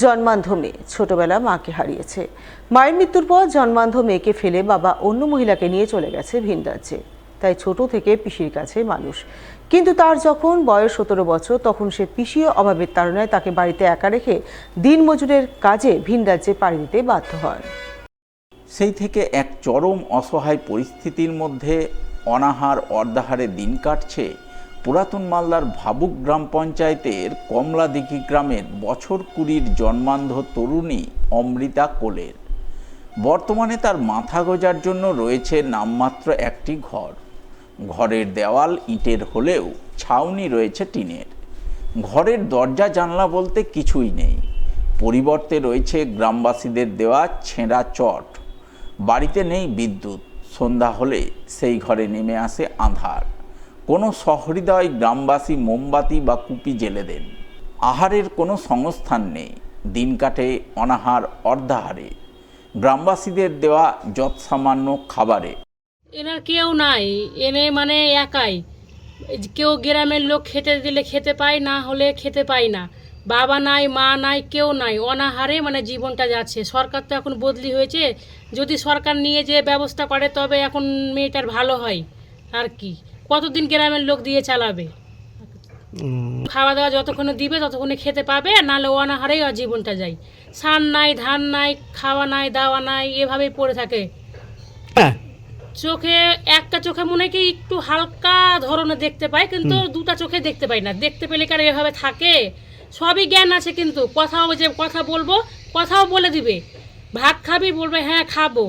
জন্মান্ধ মেয়ে ছোটবেলা মাকে হারিয়েছে। মায়ের মৃত্যুর পর জন্মান্ধ মেয়েকে ফেলে বাবা অন্য মহিলাকে নিয়ে চলে গেছে ভিন রাজ্যে। তাই ছোট থেকে পিসির কাছে মানুষ। কিন্তু তার যখন বয়স 17 বছর তখন সে পিসিও অভাবের তাড়নায় তাকে বাড়িতে একা রেখে দিনমজুরের কাজে ভিন রাজ্যে পাড়ি দিতে বাধ্য হয়। সেই থেকে এক চরম অসহায় পরিস্থিতির মধ্যে অনাহার অর্ধাহারে দিন কাটছে পুরাতন মালদার ভাবুক গ্রাম পঞ্চায়েতের কমলাদিঘি গ্রামের বছর 20-র জন্মান্ধ তরুণী অমৃতা কোলের। বর্তমানে তার মাথা গোঁজার জন্য রয়েছে নামমাত্র একটি ঘর। ঘরের দেওয়াল ইটের হলেও ছাউনি রয়েছে টিনের। ঘরের দরজা জানলা বলতে কিছুই নেই, পরিবর্তে রয়েছে গ্রামবাসীদের দেওয়া ছেঁড়া চট। বাড়িতে নেই বিদ্যুৎ, সন্ধ্যা হলে সেই ঘরে নেমে আসে আঁধার। কোনো সহৃদয় গ্রামবাসী মোমবাতি বা কুপি জ্বেলে দেন। আহারের কোনো সংস্থান নেই, দিন কাটে অনাহার অর্ধাহারে গ্রামবাসীদের দেওয়া যৎসামান্য খাবারে। এনার কেউ নাই, এনে মানে একাই। কেউ গ্রামের লোক খেতে দিলে খেতে পায়, না হলে খেতে পায় না। বাবা নাই, মা নাই, কেউ নাই, অনাহারে মানে জীবনটা যাচ্ছে। সরকার তো এখন বদলি হয়েছে, যদি সরকার নিয়ে যে ব্যবস্থা করে তবে এখন মেয়েটার ভালো হয়। আর কি কতদিন গ্রামের লোক দিয়ে চালাবে? খাওয়া দাওয়া যতক্ষণে দিবে ততক্ষণে খেতে পাবে, নাহলে অনাহারেই আর জীবনটা যায়। সান নাই, ধান নাই, খাওয়া নাই, দাওয়া নাই, এভাবেই পড়ে থাকে। চোখে একটা চোখে মনে হয় কি একটু হালকা ধরনের দেখতে পাই, কিন্তু দুটা চোখে দেখতে পাই না। দেখতে পেলে কার এভাবে থাকে? সবই জ্ঞান আছে, কিন্তু কথাও যে কথা বলবো কথাও বলে দিবে। ভাত খাবি, বলবে হ্যাঁ খাবো।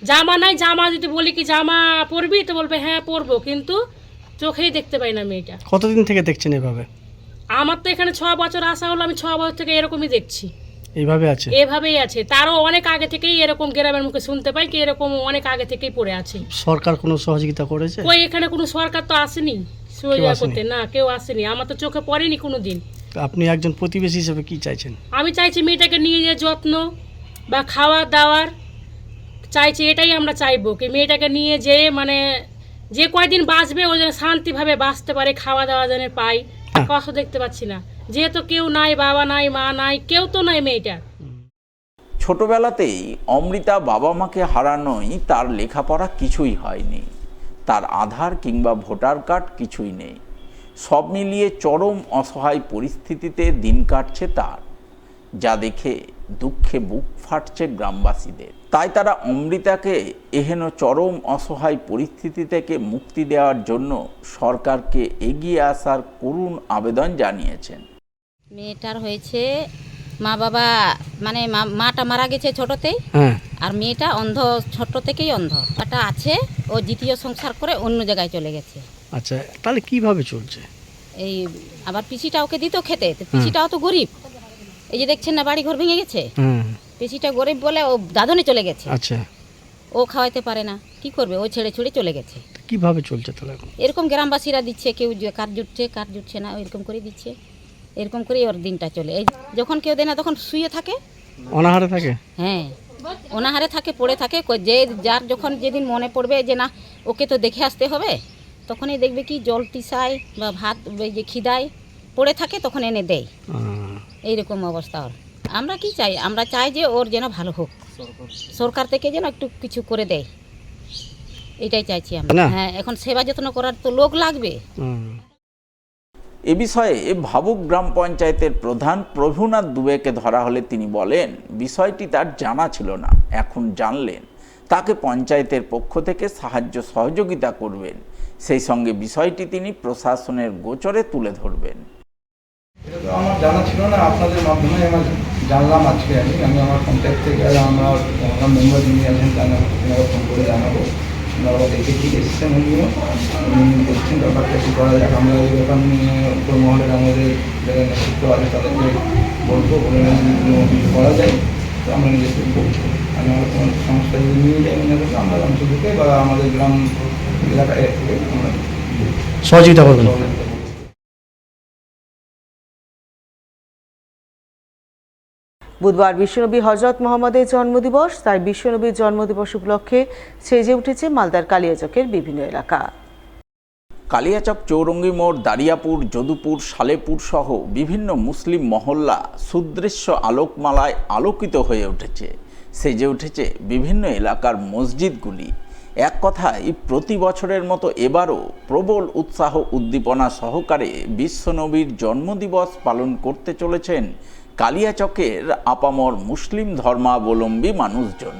জামা নাই, জামা যদি বলি কি জামা পরবি, তো বলবে হ্যাঁ পরবো, কিন্তু চোখেই দেখতে পাই না মেয়েটা। কতদিন থেকে দেখছেন এভাবে? আমার তো এখানে 6 বছর আসা হলো, আমি 6 বছর থেকে এরকমই দেখছি। এইভাবে আছে? এভাবেই আছে, তারও অনেক আগে থেকেই এরকম গ্রামের মুখে শুনতে পাই কি এরকম অনেক আগে থেকেই পড়ে আছে। সরকার কোনো সহযোগিতা করেছে? কই এখানে কোনো সরকার তো আসেনি সহযোগিতা করতে, না কেউ আসেনি, আমার তো চোখে পড়েনি কোনো দিন। আপনি একজন প্রতিবেশী হিসেবে কি চাইছেন? আমি চাইছি মেয়েটাকে নিয়ে যে যত্ন বা খাওয়া দাওয়ার চাইছি, এটাই আমরা চাইবো কি মেয়েটাকে নিয়ে যে মানে যে কয়দিন বাঁচবে ও যেন শান্তিভাবে বাঁচতে পারে, খাওয়া দাওয়া যেন পাই। কষ্ট দেখতে পাচ্ছি না, যেহেতু কেউ নাই, বাবা নাই, মা নাই, কেউ তো নাই মেয়েটার। ছোটবেলাতেই অমৃতা বাবা মাকে হারানোই তার লেখাপড়া কিছুই হয়নি, তার আধার কিংবা ভোটার কার্ড কিছুই নেই। সব মিলিয়ে চরম অসহায় পরিস্থিতিতে দিন কাটছে তার, যা দেখে দুঃখে বুক ফাটছে গ্রামবাসীদের। তাই তারা অমৃতাকে এহেন চরম অসহায় পরিস্থিতি থেকে মুক্তি দেওয়ার জন্য সরকারকে এগিয়ে আসার করুণ আবেদন জানিয়েছেন। মেয়েটার হয়েছে মা বাবা মানে মাটা মারা গেছে ছোটতেই, আর মেয়েটা অন্ধ, ছোট থেকেই অন্ধ। এটা আছে, ও দ্বিতীয় সংসার করে অন্য জায়গায় চলে গেছে। আচ্ছা, তাহলে কিভাবে চলছে? এই আবার পিসিটা ওকে দিত খেতে, পিসিটাও তো গরিব। এই যে দেখছেন না বাড়ি ঘর ভেঙে গেছে, পিসিটা গরিব বলে ও দাদনে চলে গেছে। আচ্ছা, ও খাওয়াইতে পারে না, কি করবে, ও ছেড়ে ছুড়ে চলে গেছে। কিভাবে চলছে তাহলে? এরকম গ্রামবাসীরা দিচ্ছে, কেউ কার জুটছে না, এরকম করে দিচ্ছে। এরকম করেই ওর দিনটা চলে। এই যখন কেউ দেয় না তখন শুয়ে থাকে, অনাহারে থাকে। হ্যাঁ, অনাহারে থাকে, পড়ে থাকে। যে যার যখন যেদিন মনে পড়বে যে না ওকে তো দেখে আসতে হবে, তখনই দেখবে কি জল তিসায় বা ভাত যে খিদায় পড়ে থাকে, তখন এনে দেয়। এইরকম অবস্থা ওর। আমরা কি চাই? আমরা চাই যে ওর যেন ভালো হোক, সরকার থেকে যেন একটু কিছু করে দেয়, এটাই চাইছি আমরা। হ্যাঁ, এখন সেবা যত্ন করার তো লোক লাগবে। এ বিষয়ে ভাবুক গ্রাম পঞ্চায়েতের প্রধান প্রভুনাথ দুবেকে ধরা হলে তিনি বলেন, বিষয়টি তার জানা ছিল না, এখন জানলেন। তাকে পঞ্চায়েতের পক্ষ থেকে সাহায্য সহযোগিতা করবেন, সেই সঙ্গে বিষয়টি তিনি প্রশাসনের গোচরে তুলে ধরবেন। এটা তো আমার জানা ছিল না, আপনাদের মাধ্যমে আমার জানলাম আজকে। আমি আমার কন্ট্যাক্ট থেকে আমার মেম্বার যিনি আছেন তারা ফোন করে জানাবো। ওনারা দেখে কি এসেছেন, উনিও দেখছেন ব্যাপারটা কী করা যাক। আমরা এই ব্যাপার নিয়ে উপর মহলের আমাদের যারা নেতৃত্ব আছে তাদেরকে বলবো, বলে কিছু করা যায় তো আমরা নিজেদের বলবো। আমি আমার কোনো সমস্যা যদি নিয়ে যাই মনে করবো, আমরা অঞ্চল থেকে বা আমাদের গ্রাম এলাকায় থেকে আমরা সহযোগিতা করবেন। বুধবার বিশ্বনবী হযরত মুহাম্মদের জন্মদিবস, তাই বিশ্বনবীর জন্মদিবস উপলক্ষে সেজে উঠেছে মালদার কালিয়াচকের বিভিন্ন এলাকা। কালিয়াচক, চৌরঙ্গি মোড়, দারিয়াপুর, যদুপুর, সালেপুর সহ বিভিন্ন মুসলিম মহল্লা সুদৃশ্য আলোকমালায় আলোকিত হয়ে উঠেছে। সেজে উঠেছে বিভিন্ন এলাকার মসজিদগুলি। এক কথায় প্রতি বছরের মতো এবারও প্রবল উৎসাহ উদ্দীপনা সহকারে বিশ্বনবীর জন্মদিবস পালন করতে চলেছেন কালিয়াচকের আপামর মুসলিম ধর্মাবলম্বী মানুষজন।